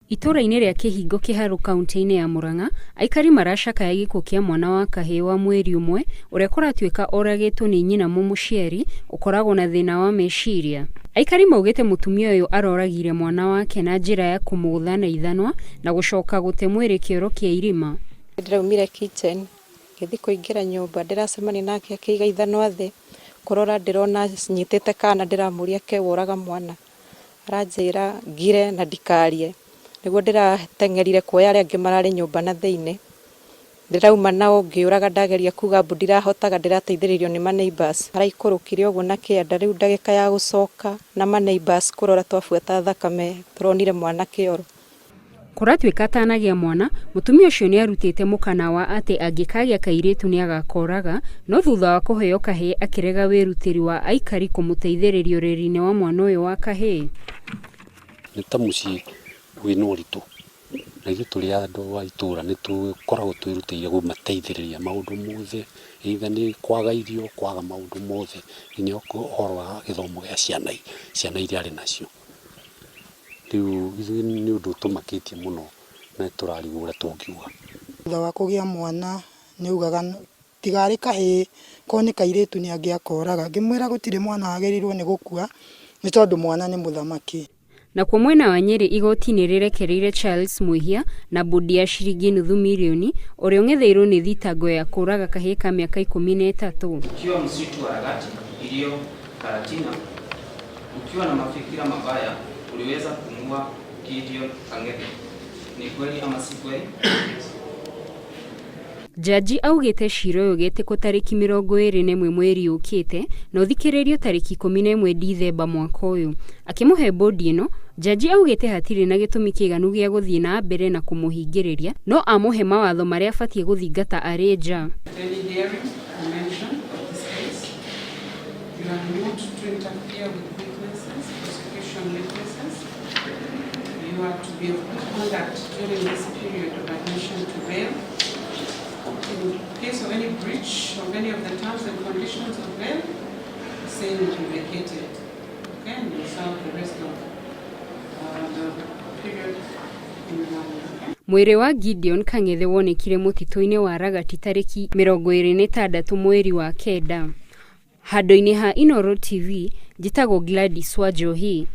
Itũra-inĩ rĩa Kĩhingo Kĩharũ kaunti-inĩ ya Murang'a, aikari maracakaya gĩkuũ kĩa mwana wa kahĩĩ wa mweri ũmwe ũrĩa kũratuĩka oragĩtwo nĩ nyina mũciari ũkoragwo na thĩna wa meciria. Aikari maugĩte mũtumia ũyũ aroragire mwana wake na njĩra ya kũmũgũtha na ithanwa na gũcoka gũte mwĩrĩ kĩoro kĩa irima. Ndĩraumire kitchen ngĩthiĩ kũingĩra nyũmba, ndĩracemania nake akĩiga ithanwa thĩ, kũrora ndĩrona nyitĩte kana, ndĩramũria ke woraga mwana, aranjĩra ngire na ndikarie, nĩguo ndĩrateng'erire kuoya arĩa angĩ mararĩ nyũmba na thĩinĩ, ndĩrauma nao ngĩũraga, ndageria kuga mbu ndirahotaga, ndĩrateithĩrĩrio nĩ ma-neighbours araikũrũkire ũguo na kĩanda. Rĩu ndagĩka ya gũcoka na ma-neighbours kũrora twabuata thakame, tũronire mwana kĩoro. Kũratuĩka atanagĩa mwana, mũtumia ũcio nĩ arutĩte mũkana wa atĩ angĩkagĩa kairĩtu nĩ agakoraga, no thutha wa kũheo kahĩĩ akĩrega wĩrutĩri wa aikari kũmũteithĩrĩria ũreri-inĩ wa mwana ũyũ wa kahĩĩ. Nĩ ta mũciĩ wĩna ũritũ, na ithuĩ tũrĩ andũ a itũra nĩ tũkoragwo twĩrutĩire kũmateithĩrĩria maũndũ mothe, either nĩ kwaga irio, kwaga maũndũ mothe, nginya ũhoro wa gĩthomo gĩa ciana iria arĩ nacio. Rĩu ithuĩ nĩ ũndũ ũtũmakĩtie mũno na tũrarigwo ũrĩa tũngiuga. Thutha wa kũgĩa mwana nĩ ugaga tigarĩ kahĩĩ, ko nĩ kairĩtu nĩ angĩakoraga. Ngĩmwĩra gũtirĩ mwana wagĩrĩirwo nĩ gũkua nĩ tondũ mwana nĩ mũthamaki. Nakuo mwena wa Nyeri, igoti nĩ rĩrekereire Charles Mwĩhia na bondi ya ciringi $500,000 ũrĩa ũng'etheirwo nĩ thitango ya kũraga kahĩĩ ka mĩaka 13. Ukiwa msitu wa Ragati iliyo Karatina, ukiwa na mafikira mabaya uliweza kumua Gideon Kang'ethe. Ni kweli ama si kweli? Jaji augĩte cira ũyũ ũgetĩkwo tarĩki 21 mweri ũkĩte na ũthikĩrĩrio tarĩki 11 Dithemba mwaka ũyũ. Akĩmũhe bondi ĩno, jaji augĩte hatirĩ na gĩtũmi kĩiganu gĩa gũthiĩ na mbere na kũmũhingĩrĩria, no amũhe mawatho marĩa abatie gũthingata arĩ nja. You are to be of good conduct during this period of admission to bail. In case of any breach of any of the terms and conditions of bail, the same will be vacated. Okay, and you serve the rest of the period in the Mwĩrĩ wa Gideon Kang'ethe wonekire mũtitũ-inĩ wa Ragati tarĩki 26 mweri wa kenda. Handũ-inĩ ha Inooro TV, njĩtagwo Gladys Wanjohi.